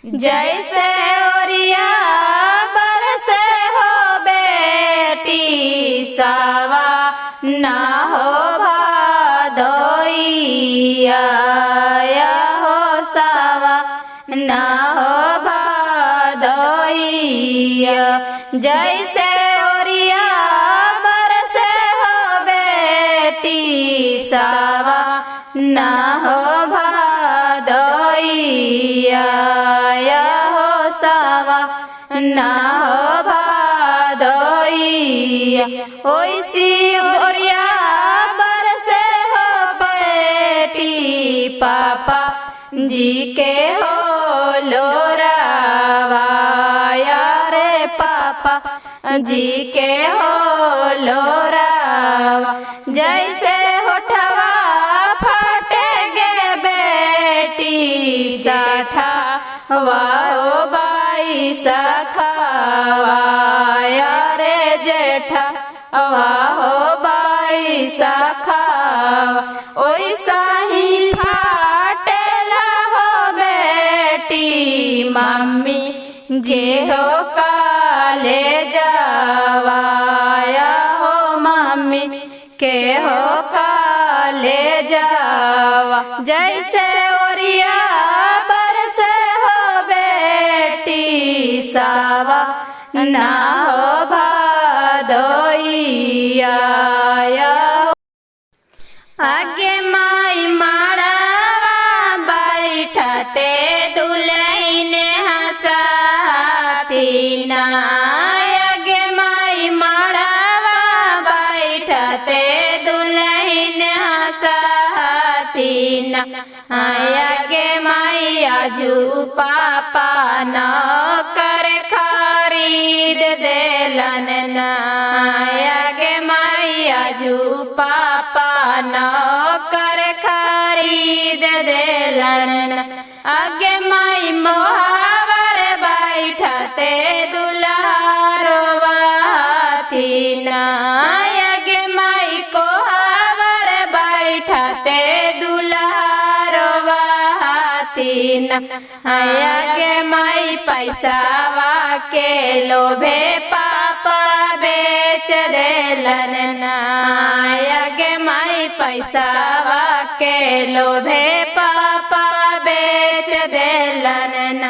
जैसे ओरिया बरसे हो बेटी सावा ना हो भादोइया हो सावा ना हो भादोइया। जैसे ओरिया बरसे हो बेटी सावा ना हो भादोइया हो सावा ना हो भादोइया। ओइसी ओरिया बरसे हो बेटी पापा जी के हो लोरावाया रे पापा जी के हो लोरावा। जैसे होठवा फटेगे बेटी साठा वाहो बाई सखावाया रे जेठा वाहो बाई सखावा। ओइसा ही फाटेला हो बेटी मम्मी जे हो काले जावाया हो मम्मी के हो काले जावा। जैसे ओरिया बरसे हो बेटी सावा ना हो भादोइया। आगे माई माड़ावा बैठते दुल्हन हंसाती ना। आगे माई माड़ावा बैठते दुल्हन हंसाती ना। आगे माई आजू पापा न कर खरीद देलन ना। आगे माई आजू पापा न कर खरीद देलन ना। आगे माई मोहावर बैठते दुल्हारोवाती ना। आगे माई कोहावर बैठते दुल्हारोवाती ना। आगे माई पैसावा के लोभे पापा बेच देलन ना। आगे माई पैसावा के लोभे पापा बेच देलन ना।